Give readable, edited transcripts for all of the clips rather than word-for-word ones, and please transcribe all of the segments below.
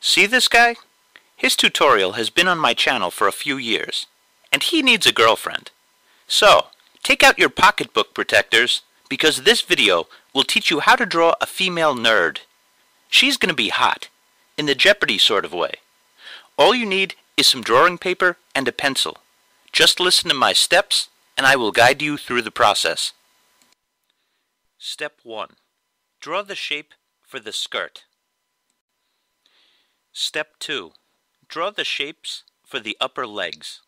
See this guy? His tutorial has been on my channel for a few years, and he needs a girlfriend. So, take out your pocketbook protectors, because this video will teach you how to draw a female nerd. She's gonna be hot, in the Jeopardy sort of way. All you need is some drawing paper and a pencil. Just listen to my steps, and I will guide you through the process. Step 1. Draw the shape for the skirt. Step 2. Draw the shapes for the upper legs.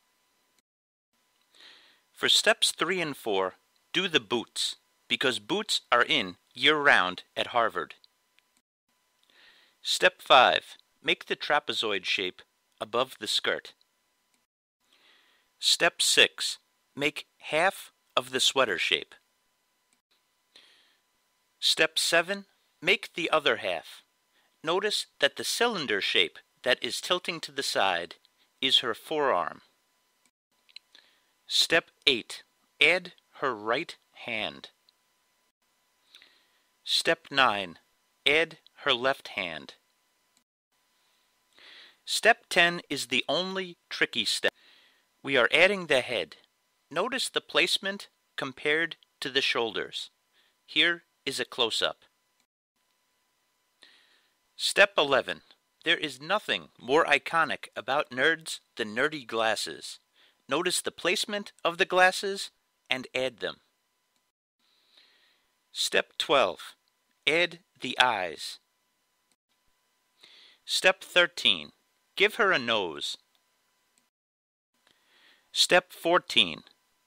For steps 3 and 4, do the boots, because boots are in year-round at Harvard. Step 5. Make the trapezoid shape above the skirt. Step 6. Make half of the sweater shape. Step 7. Make the other half. Notice that the cylinder shape that is tilting to the side is her forearm. Step 8. Add her right hand. Step 9. Add her left hand. Step 10 is the only tricky step. We are adding the head. Notice the placement compared to the shoulders. Here is a close-up. Step 11. There is nothing more iconic about nerds than nerdy glasses. Notice the placement of the glasses and add them. Step 12. Add the eyes. Step 13. Give her a nose. Step 14.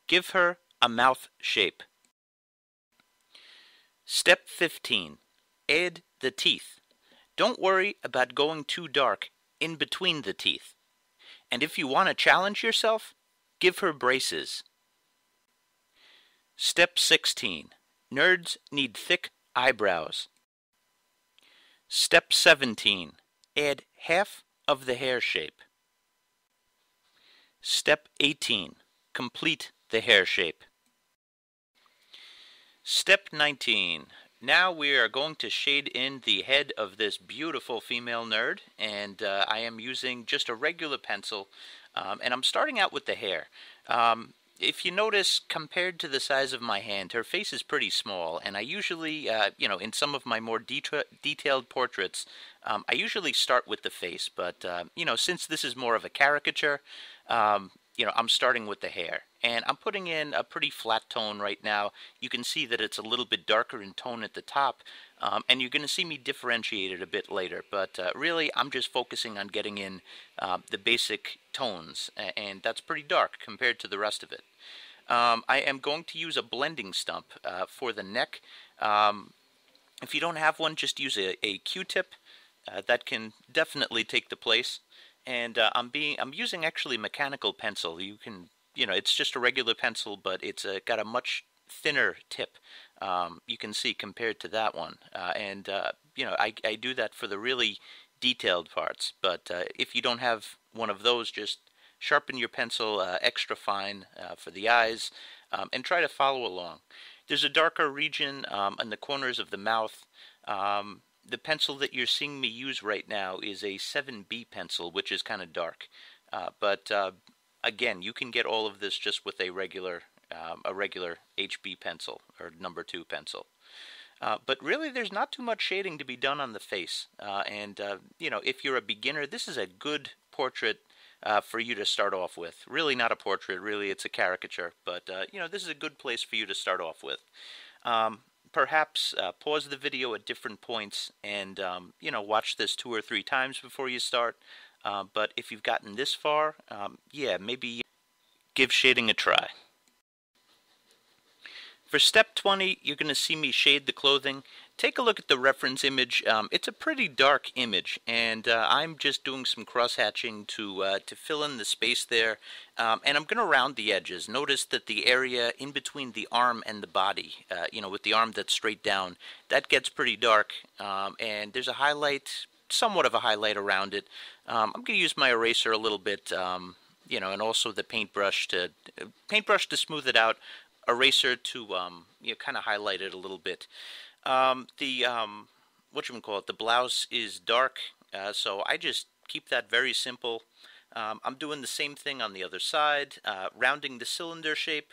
Give her a mouth shape. Step 15. Add the teeth. Don't worry about going too dark in between the teeth. And if you want to challenge yourself, give her braces. Step 16. Nerds need thick eyebrows. Step 17. Add half of the hair shape. Step 18. Complete the hair shape. Step 19. Now we are going to shade in the head of this beautiful female nerd, and I am using just a regular pencil, and I'm starting out with the hair. If you notice, compared to the size of my hand, her face is pretty small, and I usually, in some of my more detailed portraits, I usually start with the face, but, since this is more of a caricature, I'm starting with the hair. And I'm putting in a pretty flat tone right now. You can see that it's a little bit darker in tone at the top, and you're going to see me differentiate it a bit later. But really, I'm just focusing on getting in the basic tones, and that's pretty dark compared to the rest of it. I am going to use a blending stump for the neck. If you don't have one, just use a Q-tip. That can definitely take the place. And I'm using actually mechanical pencil. You can, it's just a regular pencil, but it's got a much thinner tip. You can see compared to that one. I do that for the really detailed parts. But if you don't have one of those, just sharpen your pencil extra fine for the eyes, and try to follow along. There's a darker region in the corners of the mouth. The pencil that you're seeing me use right now is a 7B pencil, which is kind of dark. Again, you can get all of this just with a regular HB pencil, or number 2 pencil. But really, there's not too much shading to be done on the face. If you're a beginner, this is a good portrait for you to start off with. Really not a portrait, really it's a caricature. But, this is a good place for you to start off with. Perhaps pause the video at different points and, watch this 2 or 3 times before you start. But if you've gotten this far, maybe give shading a try. For step 20, you're going to see me shade the clothing. Take a look at the reference image. It's a pretty dark image, and I'm just doing some cross-hatching to fill in the space there. And I'm going to round the edges. Notice that the area in between the arm and the body, with the arm that's straight down, that gets pretty dark. And there's a highlight, somewhat of a highlight around it. I'm going to use my eraser a little bit, and also the paintbrush to smooth it out. Eraser to kind of highlight it a little bit. The blouse is dark, So I just keep that very simple. I'm doing the same thing on the other side, rounding the cylinder shape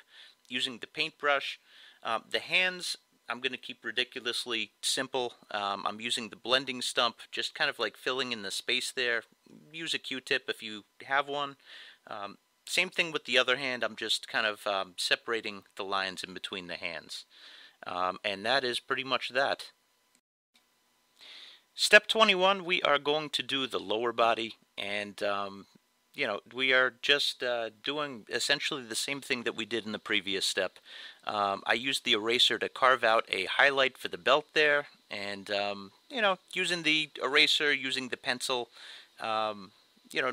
using the paintbrush. The hands, I'm going to keep ridiculously simple. I'm using the blending stump, just kind of like filling in the space there. Use a Q-tip if you have one. Same thing with the other hand. I'm just kind of separating the lines in between the hands. And that is pretty much that. Step 21, we are going to do the lower body, and we are just doing essentially the same thing that we did in the previous step. I used the eraser to carve out a highlight for the belt there, and using the eraser, using the pencil,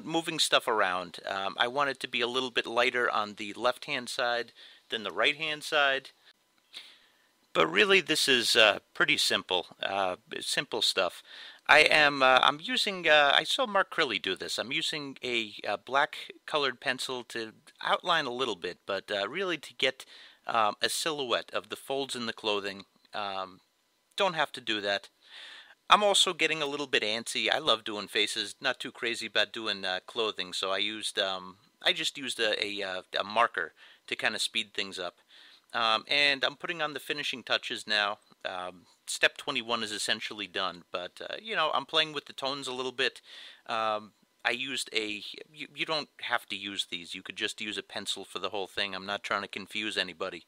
moving stuff around. I want it to be a little bit lighter on the left-hand side than the right-hand side. But really, this is pretty simple, simple stuff. I'm using, I saw Mark Crilly do this. I'm using a black colored pencil to outline a little bit, but really to get a silhouette of the folds in the clothing. Don't have to do that. I'm also getting a little bit antsy. I love doing faces, not too crazy about doing clothing, so I just used a marker to kind of speed things up. And I'm putting on the finishing touches now. Step 21 is essentially done, but I'm playing with the tones a little bit. I used you don't have to use these. You could just use a pencil for the whole thing. I'm not trying to confuse anybody,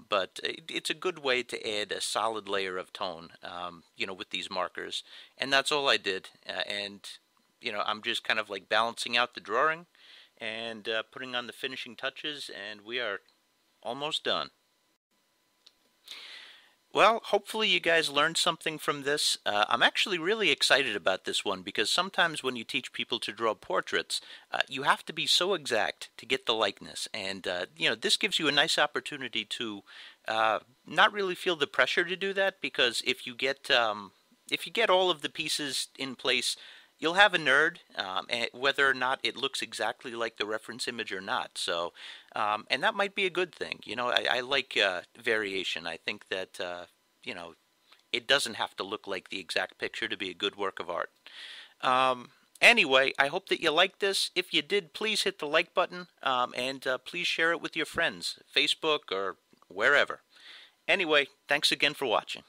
but it's a good way to add a solid layer of tone, with these markers. And that's all I did. I'm just kind of like balancing out the drawing and putting on the finishing touches, and we are almost done. Well, hopefully you guys learned something from this. I'm actually really excited about this one because sometimes when you teach people to draw portraits, you have to be so exact to get the likeness. And, this gives you a nice opportunity to not really feel the pressure to do that, because if you get all of the pieces in place, you'll have a nerd, whether or not it looks exactly like the reference image or not. So, and that might be a good thing. I like variation. I think that, it doesn't have to look like the exact picture to be a good work of art. Anyway, I hope that you liked this. If you did, please hit the like button, and please share it with your friends, Facebook or wherever. Anyway, thanks again for watching.